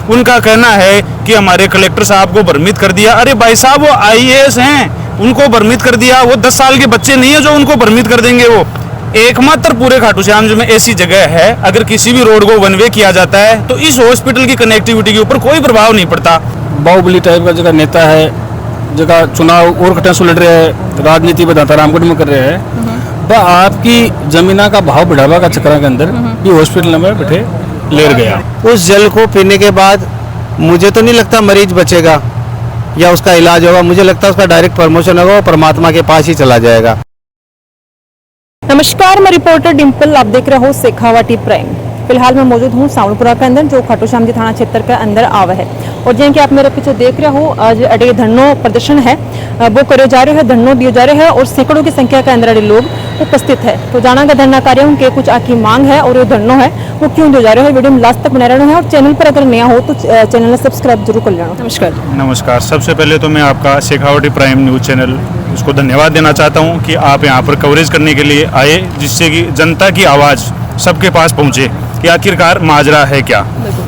उनका कहना है कि हमारे कलेक्टर साहब को भ्रमित कर दिया। अरे भाई साहब, वो IAS हैं, उनको भ्रमित कर दिया। वो 10 साल के बच्चे नहीं है जो उनको भ्रमित कर देंगे। वो एकमात्र पूरे खाटू श्याम जी में ऐसी जगह है, अगर किसी भी रोड को वन वे किया जाता है तो इस हॉस्पिटल की कनेक्टिविटी के ऊपर कोई प्रभाव नहीं पड़ता। बाहुबली टाइप का जगह नेता है, जगह चुनाव और कटा सुलट रहे हैं, राजनीति बताता रामगढ़ में कर रहे हैं। तो आपकी जमीना का भाव बढ़ावा का चक्कर के अंदर ये हॉस्पिटल में बैठे लेर गया। उस जल को पीने के बाद मुझे तो नहीं लगता मरीज बचेगा या उसका इलाज होगा। मुझे लगता है उसका डायरेक्ट प्रमोशन होगा और परमात्मा के पास ही चला जाएगा। नमस्कार, मैं रिपोर्टर डिम्पल, आप देख रहे हो शेखावाटी प्राइम। फिलहाल मैं मौजूद हूँ सावनपुरा के अंदर, जो खाटू श्याम जी थाना क्षेत्र के अंदर आवा है। और जैसे कि आप मेरे पीछे देख रहे हो, आज अड़े धरनो प्रदर्शन है वो करे जा रहे हैं, धरनो दिए जा रहे हैं और सैकड़ों की संख्या के अंदर अड़े लोग उपस्थित है। तो जाना का धरना कार्यों के कुछ आखिरी मांग है और ये धरनो है वो क्यों दिए जा रहे हैं। वीडियो में लास्ट तक बने रहना है और चैनल पर अगर नया हो तो चैनल ने सब्सक्राइब जरूर कर लेना। नमस्कार। नमस्कार। सबसे पहले तो मैं आपका शेखावाटी प्राइम न्यूज़ चैनल इसको धन्यवाद देना चाहता हूं कि आप यहां पर कवरेज करने के लिए आए, जिससे कि जनता की आवाज़ सबके पास पहुंचे कि आखिरकार माजरा है क्या।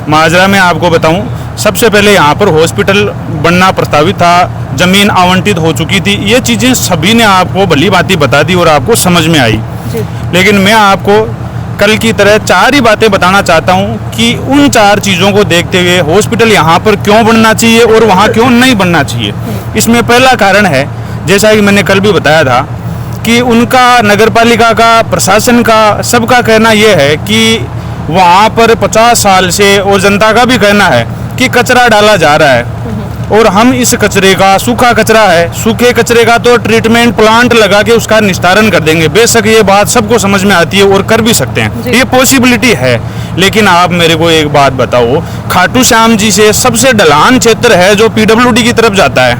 माजरा में आपको बताऊं, सबसे पहले यहाँ पर हॉस्पिटल बनना प्रस्तावित था, ज़मीन आवंटित हो चुकी थी, ये चीज़ें सभी ने आपको भली भांति बता दी और आपको समझ में आई। लेकिन मैं आपको कल की तरह 4 ही बातें बताना चाहता हूँ कि उन 4 चीज़ों को देखते हुए हॉस्पिटल यहाँ पर क्यों बनना चाहिए और वहाँ क्यों नहीं बनना चाहिए। इसमें पहला कारण है, जैसा कि मैंने कल भी बताया था, कि उनका नगर पालिका का, प्रशासन का, सबका कहना यह है कि वहाँ पर 50 साल से, और जनता का भी कहना है कि कचरा डाला जा रहा है और हम इस कचरे का, सूखा कचरा है, सूखे कचरे का तो ट्रीटमेंट प्लांट लगा के उसका निस्तारण कर देंगे। बेशक ये बात सबको समझ में आती है और कर भी सकते हैं, ये पॉसिबिलिटी है। लेकिन आप मेरे को एक बात बताओ, खाटू श्याम जी से सबसे ढलान क्षेत्र है जो PWD की तरफ जाता है,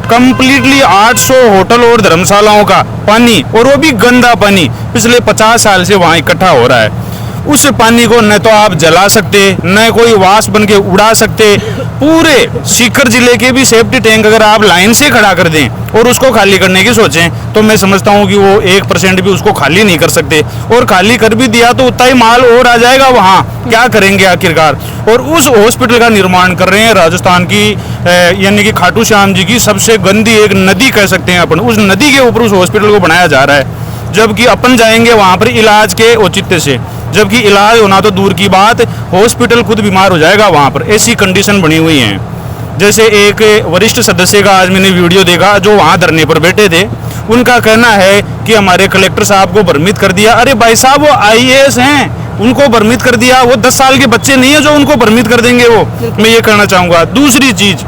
कंप्लीटली 800 होटल और धर्मशालाओं का पानी, और वो भी गंदा पानी पिछले 50 साल से वहाँ इकट्ठा हो रहा है। उस पानी को न तो आप जला सकते, न कोई वास बन के उड़ा सकते। पूरे सीकर जिले के भी सेफ्टी टैंक अगर आप लाइन से खड़ा कर दें और उसको खाली करने की सोचें तो मैं समझता हूँ कि वो 1% भी उसको खाली नहीं कर सकते, और खाली कर भी दिया तो उतना ही माल और आ जाएगा वहाँ, क्या करेंगे आखिरकार। और उस हॉस्पिटल का निर्माण कर रहे हैं राजस्थान की, यानी कि खाटू श्याम जी की सबसे गंदी एक नदी कह सकते हैं अपन, उस नदी के ऊपर उस हॉस्पिटल को बनाया जा रहा है। जबकि अपन जाएंगे वहाँ पर इलाज के औचित्य से, जबकि इलाज होना तो दूर की बात, हॉस्पिटल खुद बीमार हो जाएगा वहाँ पर, ऐसी कंडीशन बनी हुई है। जैसे एक वरिष्ठ सदस्य का आज मैंने वीडियो देखा जो वहाँ धरने पर बैठे थे, उनका कहना है कि हमारे कलेक्टर साहब को भ्रमित कर दिया। अरे भाई साहब, वो IAS हैं, उनको भ्रमित कर दिया। वो 10 साल के बच्चे नहीं है जो उनको भ्रमित कर देंगे। वो मैं ये कहना चाहूँगा। दूसरी चीज़,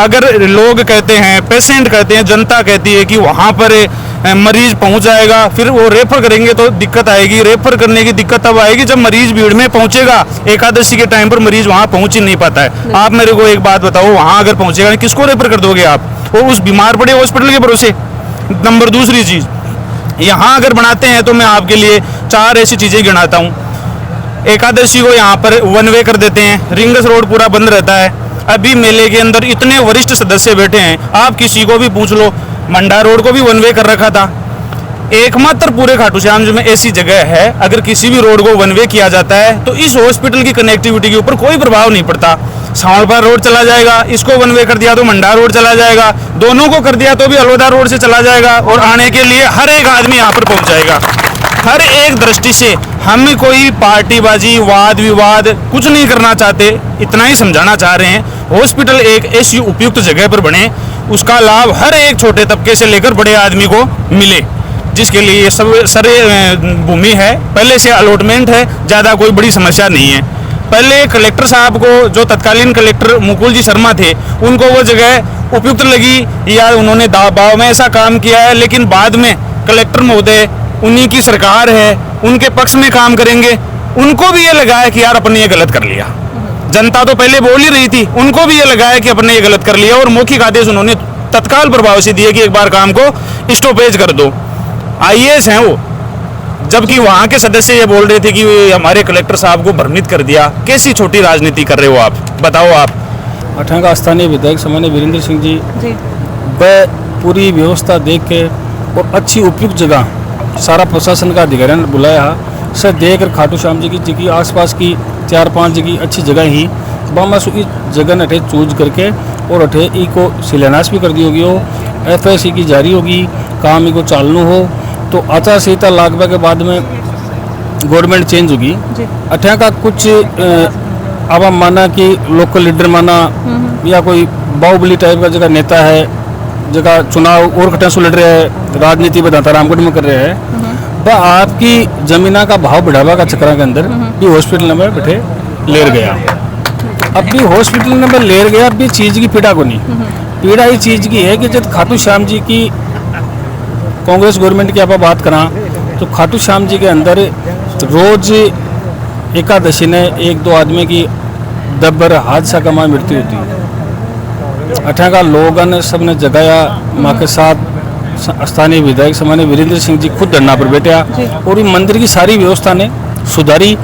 अगर लोग कहते हैं, पेशेंट कहते हैं, जनता कहती है कि वहाँ पर मरीज पहुंच जाएगा, फिर वो रेफर करेंगे तो दिक्कत आएगी। रेफर करने की दिक्कत तब आएगी जब मरीज भीड़ में पहुंचेगा। एकादशी के टाइम पर मरीज वहां पहुंच ही नहीं पाता है। आप मेरे को एक बात बताओ, वहां अगर पहुंचेगा किसको रेफर कर दोगे आप? वो उस बीमार पड़े हॉस्पिटल के भरोसे। नंबर दूसरी चीज, यहाँ अगर बनाते हैं तो मैं आपके लिए 4 ऐसी चीजें गिनाता हूँ। एकादशी को यहाँ पर वन वे कर देते हैं, रिंगस रोड पूरा बंद रहता है। अभी मेले के अंदर इतने वरिष्ठ सदस्य बैठे हैं, आप किसी को भी पूछ लो, मंडा रोड को भी वन वे कर रखा था। एकमात्र पूरे खाटू श्याम जी में ऐसी जगह है, अगर किसी भी रोड को वन वे किया जाता है तो इस हॉस्पिटल की कनेक्टिविटी के ऊपर कोई प्रभाव नहीं पड़ता। सावरपार रोड चला जाएगा, इसको वन वे कर दिया तो मंडा रोड चला जाएगा, दोनों को कर दिया तो भी अलवदा रोड से चला जाएगा, और आने के लिए हर एक आदमी यहाँ पर पहुँच जाएगा। हर एक दृष्टि से हम कोई पार्टीबाजी, वाद विवाद कुछ नहीं करना चाहते, इतना ही समझाना चाह रहे हैं। हॉस्पिटल एक ऐसी उपयुक्त जगह पर बने, उसका लाभ हर एक छोटे तबके से लेकर बड़े आदमी को मिले, जिसके लिए ये सब सारे भूमि है, पहले से अलॉटमेंट है, ज़्यादा कोई बड़ी समस्या नहीं है। पहले कलेक्टर साहब को, जो तत्कालीन कलेक्टर मुकुल जी शर्मा थे, उनको वो जगह उपयुक्त लगी या उन्होंने दबाव में ऐसा काम किया है, लेकिन बाद में कलेक्टर महोदय, उन्हीं की सरकार है, उनके पक्ष में काम करेंगे, उनको भी ये लगा है कि यार अपन ने ये गलत कर लिया। जनता तो पहले बोल ही रही थी, उनको भी ये लगा है कि अपन ने ये गलत कर लिया, और मौखिक आदेश उन्होंने तत्काल प्रभाव से दिए कि एक बार काम को स्टॉपेज कर दो। IAS हैं वो, जबकि वहाँ के सदस्य ये बोल रहे थे कि हमारे कलेक्टर साहब को भ्रमित कर दिया। कैसी छोटी राजनीति कर रहे हो आप, बताओ आप। अठा का स्थानीय विधायक सामान्य वीरेंद्र सिंह जी वह पूरी व्यवस्था देख के और अच्छी उपयुक्त जगह सारा प्रशासन का अधिकारियों ने बुलाया, सर देख कर खाटू श्याम जी की आसपास की 4-5 जगह अच्छी जगह ही बामा सु जगह अठे चूज करके और अठे ई को शिलान्यास भी कर दी होगी, हो FSC की जारी होगी, काम ई को चालू हो। तो आचार संहिता लागू के बाद में गवर्नमेंट चेंज होगी। अठे का कुछ अब हम माना कि लोकल लीडर माना या कोई बाहुबली टाइप का जगह नेता है, जगह चुनाव और कटेंसु लड़ रहे हैं, राजनीति बताता रामगढ़ में कर रहे हैं, वह आपकी जमीना का भाव बढ़ावा का चक्कर के अंदर भी हॉस्पिटल नंबर बैठे लेर गया। अब भी हॉस्पिटल नंबर लेर गया, अब भी चीज़ की पीड़ा को नहीं, पीड़ा ही चीज़ की है कि जब खाटू श्याम जी की कांग्रेस गवर्नमेंट की आप बात करा तो खाटू श्याम जी के अंदर रोज एकादशी ने 1-2 आदमी की दब्बर हादसा का मां मृत्यु होती है। अठा का लोगों ने सबने जगाया, माँ के साथ स्थानीय विधायक सामान्य वीरेंद्र सिंह जी खुद धरना पर बैठा और ये मंदिर की सारी व्यवस्था ने सुधारी।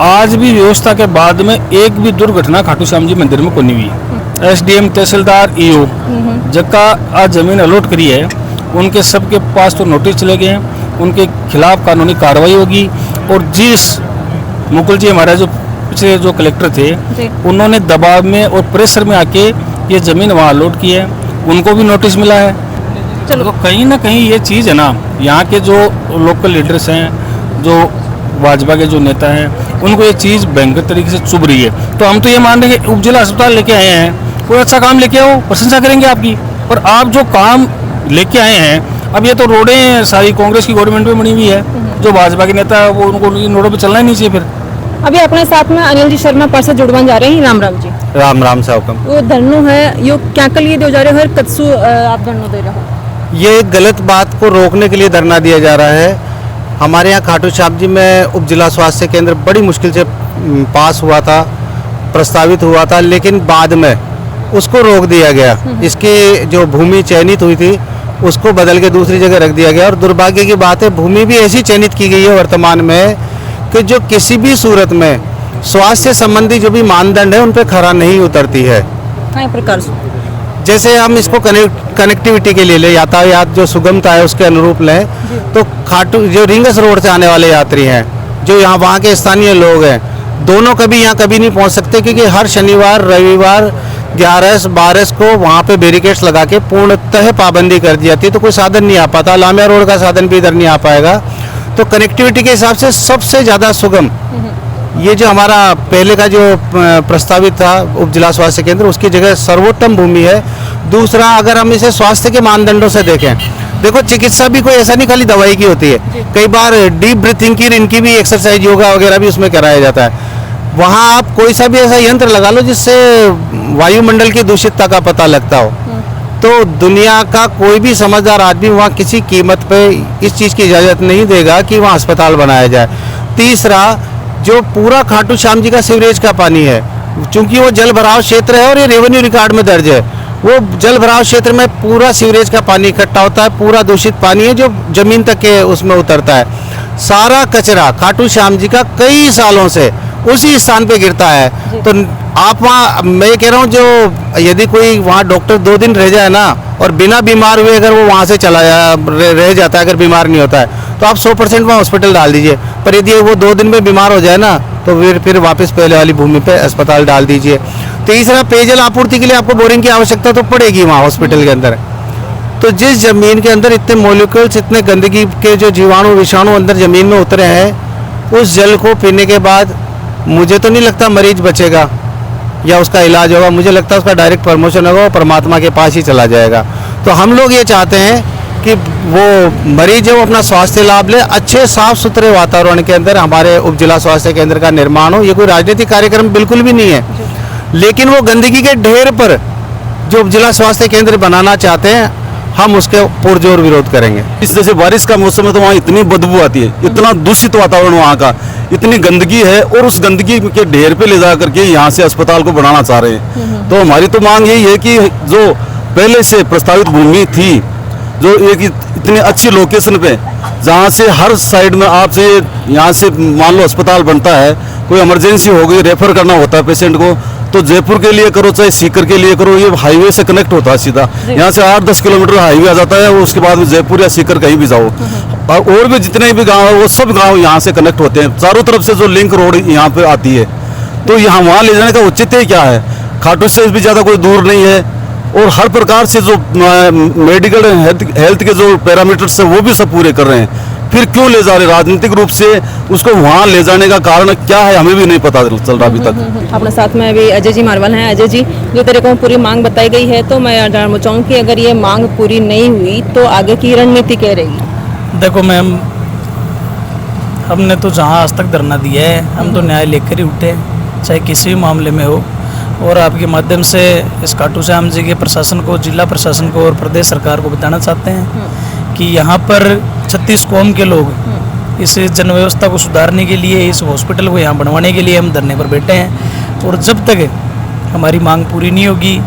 आज भी व्यवस्था के बाद में एक भी दुर्घटना खाटू श्याम जी मंदिर में कोई नहीं हुई। SDM तहसीलदार EO जगह आज जमीन अलॉट करी है, उनके सबके पास तो नोटिस चले गए हैं, उनके खिलाफ कानूनी कार्रवाई होगी। और जिस मुकुल जी हमारा जो पिछले जो कलेक्टर थे, उन्होंने दबाव में और प्रेशर में आके ये ज़मीन वहाँ अलॉट की है, उनको भी नोटिस मिला है। चलो तो कहीं ना कहीं ये चीज़ है ना, यहाँ के जो लोकल लीडर्स हैं, जो भाजपा के जो नेता हैं, उनको ये चीज़ भयंकर तरीके से चुभ रही है। तो हम तो ये मान रहे हैं कि उप जिला अस्पताल लेके आए हैं, कोई अच्छा काम लेके आओ, प्रशंसा करेंगे आपकी। पर आप जो काम लेके आए हैं, अब ये तो रोडें सारी कांग्रेस की गवर्नमेंट में बनी हुई है, जो भाजपा के नेता है वो उनको इन रोडों पे चलना ही नहीं चाहिए। फिर अभी अपने साथ में अनिल जी शर्मा पर से जुड़वान जा रहे हैं। राम राम जी। राम राम से हुकम। वो धरनो है, यो क्या के लिए दे जा रहे हो, कत्सू आप धरनो दे रहे हो? ये एक गलत बात को रोकने के लिए धरना दिया जा रहा है। हमारे यहाँ खाटू श्याम जी में उप जिला स्वास्थ्य केंद्र बड़ी मुश्किल से पास हुआ था, प्रस्तावित हुआ था, लेकिन बाद में उसको रोक दिया गया। इसकी जो भूमि चयनित हुई थी उसको बदल के दूसरी जगह रख दिया गया। और दुर्भाग्य की बात है, भूमि भी ऐसी चयनित की गई है वर्तमान में कि जो किसी भी सूरत में स्वास्थ्य संबंधी जो भी मानदंड है उन पर खरा नहीं उतरती है। प्रकार से जैसे हम इसको कनेक्टिविटी के लिए ले, यातायात जो सुगमता है उसके अनुरूप लें, तो खाटू जो रिंगस रोड से आने वाले यात्री हैं, जो यहाँ वहाँ के स्थानीय लोग हैं, दोनों कभी यहाँ कभी नहीं पहुँच सकते, क्योंकि हर शनिवार रविवार 11-12 को वहाँ पे बैरिकेड्स लगा के पूर्णतः पाबंदी कर दी जाती है। तो कोई साधन नहीं आ पाता, लामिया रोड का साधन भी इधर नहीं आ पाएगा। तो कनेक्टिविटी के हिसाब से सबसे ज़्यादा सुगम ये जो हमारा पहले का जो प्रस्तावित था उप जिला स्वास्थ्य केंद्र, उसकी जगह सर्वोत्तम भूमि है। दूसरा, अगर हम इसे स्वास्थ्य के मानदंडों से देखें, देखो चिकित्सा भी कोई ऐसा नहीं खाली दवाई की होती है, कई बार डीप ब्रीथिंग की इनकी भी एक्सरसाइज योगा वगैरह भी उसमें कराया जाता है। वहाँ आप कोई सा भी ऐसा यंत्र लगा लो जिससे वायुमंडल की दूषितता का पता लगता हो, तो दुनिया का कोई भी समझदार आदमी वहाँ किसी कीमत पे इस चीज़ की इजाज़त नहीं देगा कि वहाँ अस्पताल बनाया जाए। तीसरा, जो पूरा खाटू श्याम जी का सीवरेज का पानी है, चूंकि वो जल भराव क्षेत्र है और ये रेवेन्यू रिकॉर्ड में दर्ज है, वो जल भराव क्षेत्र में पूरा सीवरेज का पानी इकट्ठा होता है, पूरा दूषित पानी है जो जमीन तक के उसमें उतरता है। सारा कचरा खाटू श्याम जी का कई सालों से उसी स्थान पे गिरता है। तो आप वहाँ, मैं कह रहा हूँ, जो यदि कोई वहाँ डॉक्टर 2 दिन रह जाए ना और बिना बीमार हुए अगर वो वहाँ से चला रह जाता है, अगर बीमार नहीं होता है, तो आप 100% वहाँ हॉस्पिटल डाल दीजिए। पर यदि वो 2 दिन में बीमार हो जाए ना, तो फिर वापस पहले वाली भूमि पे अस्पताल डाल दीजिए। तीसरा, पेयजल आपूर्ति के लिए आपको बोरिंग की आवश्यकता तो पड़ेगी वहाँ हॉस्पिटल के अंदर। तो जिस जमीन के अंदर इतने मॉलिक्यूल्स, इतने गंदगी के जो जीवाणु विषाणु अंदर जमीन में उतरे हैं, उस जल को पीने के बाद मुझे तो नहीं लगता मरीज बचेगा या उसका इलाज होगा। मुझे लगता है उसका डायरेक्ट प्रमोशन होगा, वो परमात्मा के पास ही चला जाएगा। तो हम लोग ये चाहते हैं कि वो मरीज है वो अपना स्वास्थ्य लाभ ले, अच्छे साफ सुथरे वातावरण के अंदर हमारे उप जिला स्वास्थ्य केंद्र का निर्माण हो। ये कोई राजनीतिक कार्यक्रम बिल्कुल भी नहीं है, लेकिन वो गंदगी के ढेर पर जो उप जिला स्वास्थ्य केंद्र बनाना चाहते हैं, हम उसके पुरजोर विरोध करेंगे। इस जैसे बारिश का मौसम है तो वहाँ इतनी बदबू आती है, इतना दूषित वातावरण वहाँ का, इतनी गंदगी है, और उस गंदगी के ढेर पे ले जा करके यहाँ से अस्पताल को बनाना चाह रहे हैं। तो हमारी तो मांग यही है कि जो पहले से प्रस्तावित भूमि थी, जो एक इतनी अच्छी लोकेशन पे, जहाँ से हर साइड में आपसे यहाँ से मान लो अस्पताल बनता है, कोई इमरजेंसी हो गई, रेफर करना होता है पेशेंट को, तो जयपुर के लिए करो चाहे सीकर के लिए करो, ये हाईवे से कनेक्ट होता है सीधा। यहाँ से 8-10 किलोमीटर हाईवे आ जाता है, उसके बाद में जयपुर या सीकर कहीं भी जाओ, और भी जितने भी गांव है वो सब गांव यहाँ से कनेक्ट होते हैं। चारों तरफ से जो लिंक रोड यहाँ पे आती है, तो यहाँ वहाँ ले जाने का औचित्य क्या है? खाटू से भी ज़्यादा कोई दूर नहीं है और हर प्रकार से जो मेडिकल हेल्थ के जो पैरामीटर्स हैं वो भी सब पूरे कर रहे हैं। फिर क्यों ले जा रहे? राजनीतिक रूप से उसको वहाँ ले जाने का कारण क्या है हमें भी नहीं पता चल रहा अभी तक। अपने साथ में अभी अजय जी मारवाल हैं। अजय जी, जो तेरे को पूरी मांग बताई गई है, तो मैं जानना चाहूँ कि अगर ये मांग पूरी नहीं हुई तो आगे की रणनीति क्या रहेगी? देखो मैम, हमने तो जहाँ आज तक धरना दिया है, हम तो न्याय लेकर ही उठे, चाहे किसी भी मामले में हो। और आपके माध्यम से इस खाटू श्याम जी के प्रशासन को, जिला प्रशासन को और प्रदेश सरकार को बताना चाहते हैं कि यहाँ पर 36 कौम के लोग इस जन व्यवस्था को सुधारने के लिए, इस हॉस्पिटल को यहाँ बनवाने के लिए हम धरने पर बैठे हैं। और जब तक हमारी मांग पूरी नहीं होगी,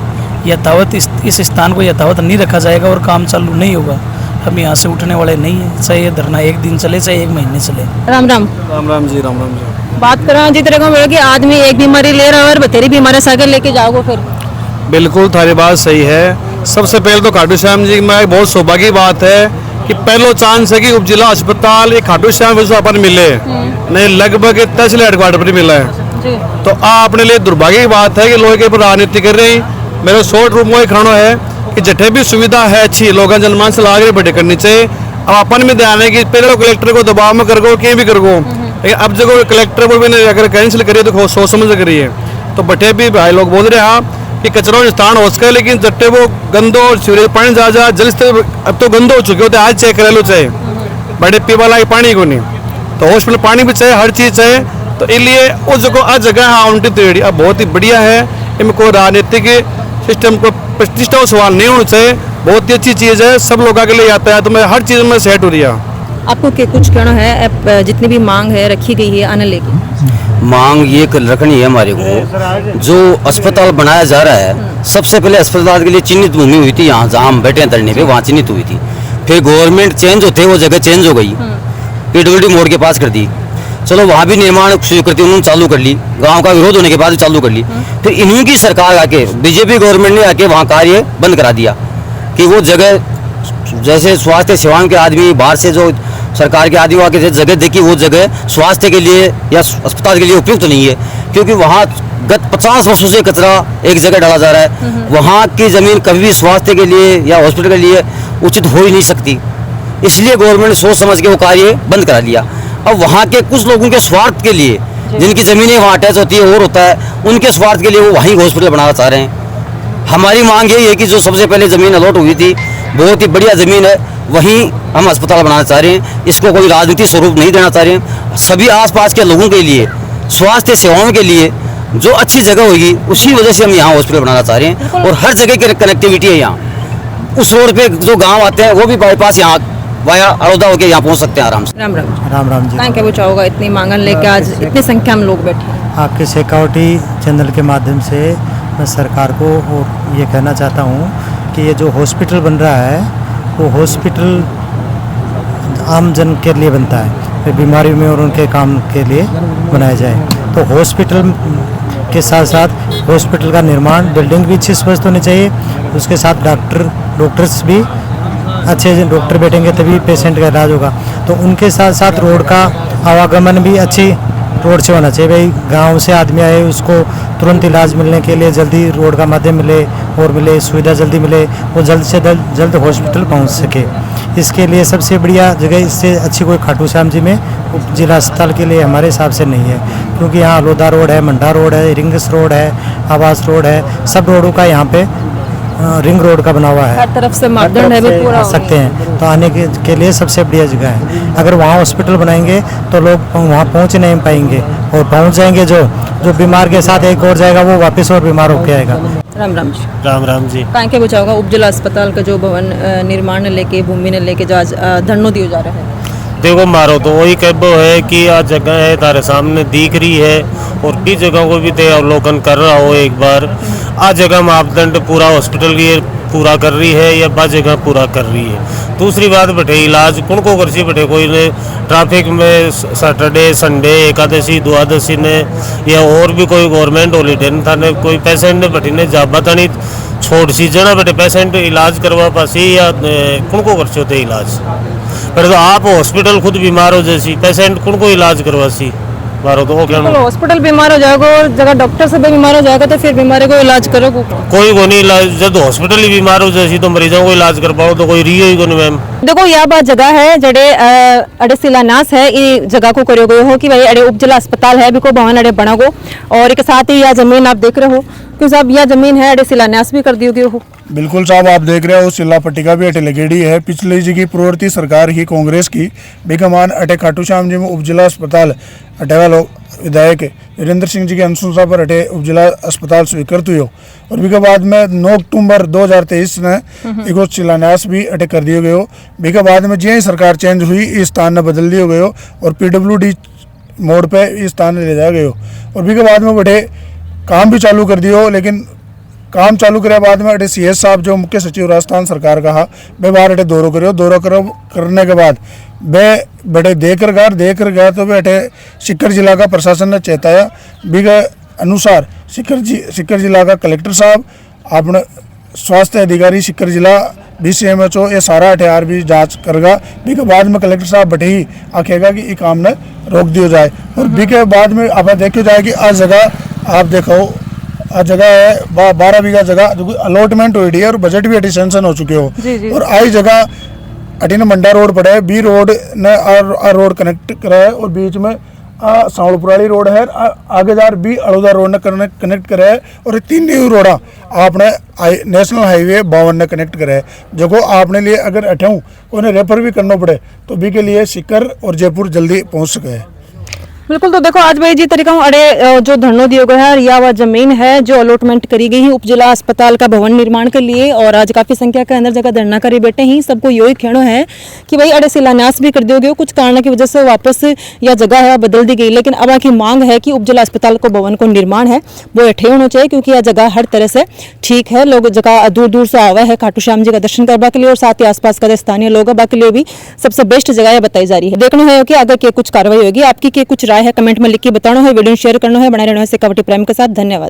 यथावत इस स्थान को यथावत नहीं रखा जाएगा और काम चालू नहीं होगा, हम यहाँ से उठने वाले नहीं हैं। चाहे ये धरना 1 दिन चले, चाहे 1 महीने चले। राम राम। राम राम जी, राम राम जी। बात करा जी, तेरे को बोला कि आदमी एक बीमारी ले रहा है और तेरी बीमारी सागर लेके जाओगे फिर? बिल्कुल थारी बात सही है। सबसे पहले तो खाटू श्याम जी में बहुत सौभाग्य की बात है कि पहलो चांस है कि उप जिला अस्पताल एक खाटू श्याम अपन मिले, नहीं लगभग तहसील हेडक्वार्टर पर मिला है। तो अपने लिए दुर्भाग्य की बात है कि लोग के ऊपर राजनीति कर रहे हैं। मेरे शॉर्ट रूम में खाना है कि जठे भी सुविधा है अच्छी, लोग जनमान से लागे बड़े करनी चाहिए। अब अपन में ध्यान है कि पहले कलेक्टर को दबाव में कर गो, कहीं भी कर गो, लेकिन अब जगह कलेक्टर को भी अगर कैंसिल करिए तो सोच समझ करिए। तो बटे भी भाई लोग बोल रहे हैं कि कचरों स्थान हो सके, लेकिन जट्टे वो गंदो सीवरेज पानी जा जल स्तर अब तो गंदो हो चुके होते, आज चेक कर लो चाहिए बड़े पीवाला पानी को नहीं, तो हॉस्पिटल पानी भी चाहिए, हर चीज़ चाहिए। तो इसलिए उस जगह आज जगह हाँ उनकी तैयारी अब बहुत ही बढ़िया है। इनमें कोई राजनीतिक सिस्टम को प्रतिष्ठा का सवाल नहीं होना चाहिए, बहुत ही अच्छी चीज़ है, सब लोगों के लिए यातायात में हर चीज़ में सेट हो रही है। आपको क्या कुछ कहना है? जितनी भी मांग है रखी गई है आने लेके, मांग ये रखनी है हमारे को। जो अस्पताल बनाया जा रहा है, सबसे पहले अस्पताल के लिए चिन्हित भूमि हुई थी, यहाँ जहाँ हम बैठे हैं धरने पे, वहाँ चिन्हित हुई थी। फिर गवर्नमेंट चेंज होते वो जगह चेंज हो गई, PWD मोड़ के पास कर दी। चलो वहाँ भी निर्माण शुरू करती उन्होंने चालू कर ली, गांव का विरोध होने के बाद चालू कर ली। फिर इन्हीं की सरकार आके, बीजेपी गवर्नमेंट ने आके वहाँ कार्य बंद करा दिया कि वो जगह, जैसे स्वास्थ्य सेवाओं के आदमी बाहर से जो सरकार के आदमी आके जगह देखी, वो जगह स्वास्थ्य के लिए या अस्पताल के लिए उपयुक्त नहीं है, क्योंकि वहाँ गत 50 वर्षों से कचरा एक जगह डाला जा रहा है। वहाँ की ज़मीन कभी भी स्वास्थ्य के लिए या हॉस्पिटल के लिए उचित हो ही नहीं सकती, इसलिए गवर्नमेंट ने सोच समझ के वो कार्य बंद करा लिया। अब वहाँ के कुछ लोगों के स्वार्थ के लिए, जिनकी ज़मीनें वहाँ अटैच होती है और होता है, उनके स्वार्थ के लिए वो वहीं हॉस्पिटल बनाना चाह रहे हैं। हमारी मांग यही है कि जो सबसे पहले ज़मीन अलॉट हुई थी, बहुत ही बढ़िया ज़मीन है, वहीं हम अस्पताल बनाना चाह रहे हैं। इसको कोई राजनीतिक स्वरूप नहीं देना चाह रहे हैं। सभी आसपास के लोगों के लिए, स्वास्थ्य सेवाओं के लिए जो अच्छी जगह होगी, उसी वजह से हम यहाँ हॉस्पिटल बनाना चाह रहे हैं। और हर जगह की कनेक्टिविटी है यहाँ। उस रोड पे जो गांव आते हैं वो भी बाईपास यहाँ वाया अड़ौदा होकर यहाँ पहुँच सकते हैं आराम से। राम राम। राम राम जी। क्या पूछा होगा, इतनी मांगन लेके आज इतनी संख्या में लोग बैठे हैं? आपके शेखावटी चैनल के माध्यम से मैं सरकार को और ये कहना चाहता हूँ कि ये जो हॉस्पिटल बन रहा है, वो हॉस्पिटल आम जन के लिए बनता है, फिर बीमारी में और उनके काम के लिए बनाया जाए। तो हॉस्पिटल के साथ साथ हॉस्पिटल का निर्माण, बिल्डिंग भी अच्छी स्वस्थ होनी चाहिए, उसके साथ डॉक्टर्स भी अच्छे डॉक्टर बैठेंगे तभी पेशेंट का इलाज होगा। तो उनके साथ साथ रोड का आवागमन भी अच्छी रोड से होना चाहिए। भाई गांव से आदमी आए, उसको तुरंत इलाज मिलने के लिए जल्दी रोड का माध्यम मिले और मिले, सुविधा जल्दी मिले, वो जल्द से जल्द हॉस्पिटल पहुंच सके। इसके लिए सबसे बढ़िया जगह, इससे अच्छी कोई खाटू श्याम जी में उप जिला अस्पताल के लिए हमारे हिसाब से नहीं है, क्योंकि यहाँ लोधा रोड है, मंडा रोड है, रिंगस रोड है, आवास रोड है, सब रोडों का यहाँ पे रिंग रोड का बना हुआ है, हर तरफ से मापदंड है, पूरा आ सकते हैं। तो आने के लिए सबसे बढ़िया जगह है। अगर वहाँ हॉस्पिटल बनाएंगे तो लोग वहाँ पहुँच नहीं पाएंगे, और पहुँच जाएंगे जो बीमार के साथ एक और जाएगा, वो वापस और बीमार होकर आएगा। राम राम जी। राम राम जी। क्या पूछा होगा, उप जिला अस्पताल का जो भवन निर्माण ने लेके, भूमि ने लेके जो आज धरना दिया जा रहा है? देखो मारो तो वही कहबो है कि आज जगह है तारे सामने दिख रही है, और की जगह को भी ते अवलोकन कर रहा हो एक बार। आज जगह मापदंड पूरा हॉस्पिटल की पूरा कर रही है या बा जगह पूरा कर रही है। दूसरी बात बेटे, इलाज कौन को कर सी बेटे, कोई ने ट्रैफिक में सैटरडे संडे एकादशी द्वादशी ने या और भी कोई गवर्नमेंट हॉलीडे था ने कोई पेशेंट ने बेटी ने जा बता नहीं छोड़ सी जना बेटे पेशेंट इलाज करवा पासी या कौन को कर होते इलाज। पर तो आप हॉस्पिटल खुद बीमार हो जैसी, पेशेंट कौन को इलाज करवा सी, मारो तो वो क्या तो हॉस्पिटल बीमार हो जाएगा और जगह डॉक्टर से भी बीमार हो जाएगा तो फिर बीमारी को इलाज करोगे कोई को नहीं इलाज, जब हॉस्पिटल ही बीमार हो जैसी तो मरीजों को इलाज कर पाओ तो कोई रही ही को नहीं मैम। देखो यह बात जगह है जड़े अड़े शिलान्यास है ये जगह को करो गए हो कि भाई अड़े उपजिला अस्पताल है भी को भवन अड़े बना गो और एक साथ ही यह जमीन आप देख रहे हो क्यों साहब यह जमीन है अड़े शिलान्यास भी कर दियो गए हो। बिल्कुल साहब, आप देख रहे हो शिला पट्टिका भी अटे लगेड़ी है। पिछली जी की पूर्ववर्ती सरकार ही कांग्रेस की बेगमान अटे खाटू श्याम जी में उपजिला अस्पताल अटेवा लोग विधायक वीरेंद्र सिंह जी की अनुशंसा पर अटे उपजिला अस्पताल स्वीकृत हुई और भी बाद में 9 अक्टूबर 2023 ने एक शिलान्यास भी अटे कर दिए गए हो। भी बाद में जी सरकार चेंज हुई इस स्थान ने बदल दिए गए हो और PWD मोड़ पे इस स्थान ले जाया गए हो और भी बाद में बड़े काम भी चालू कर दियो। लेकिन काम चालू करे बाद में अटे CS साहब जो मुख्य सचिव राजस्थान सरकार का वे बाहर अटे दौरो करने के बाद वे बड़े देख कर गया तो वे अटे सीकर जिला का प्रशासन ने चेताया भी के अनुसार सीकर जिला का कलेक्टर साहब अपने स्वास्थ्य अधिकारी सीकर जिला BCMHO ये सारा अठियार भी जांच करेगा। भी के बाद में कलेक्टर साहब बटे ही आखेगा कि ये काम ने रोक दिया जाए और भी के बाद में आप देखी जाए कि आज जगह आप देखो आज जगह है 12 बीघा जगह जो अलॉटमेंट हुई है और बजट भी अटी सेंशन हो चुके हो और आई जगह अटी ने मंडा रोड पड़ा है बी रोड ने रोड कनेक्ट करा है और बीच में सांवलपुराली रोड है आगे जार भी अड़ोदा रोड ने कनेक्ट करा है और 3 न्यू रोडा आपने नेशनल हाईवे 52 ने कनेक्ट करा है जो को आपने लिए अगर अठाऊँ उन्हें रेफर भी करना पड़े तो भी के लिए सीकर और जयपुर जल्दी पहुंच सके है। बिल्कुल। तो देखो आज भाई जी तरीका अड़े जो धरनो दिया गया है या वह जमीन है जो अलॉटमेंट करी गई है उपजिला अस्पताल का भवन निर्माण के लिए और आज काफी संख्या के अंदर जगह धरना करी बैठे ही सबको यही कहना है कि भाई अड़े शिलान्यास भी कर दिया गया कुछ कारणों की वजह से वापस यह जगह है बदल दी गई लेकिन अब की मांग है कि उपजिला अस्पताल को भवन को निर्माण है वो अठे होना चाहिए क्योंकि यह जगह हर तरह से ठीक है। लोग जगह दूर दूर से आवे है खाटू श्याम जी का दर्शन करने के लिए और साथ ही आसपास का स्थानीय लोग के लिए भी सबसे बेस्ट जगह बताई जा रही है। देखना है कि आगे क्या कुछ कार्रवाई होगी आपकी क्या कुछ राय है कमेंट में लिख के बताना है वीडियो शेयर करना है बना रहना है शेखावटी प्राइम के साथ। धन्यवाद।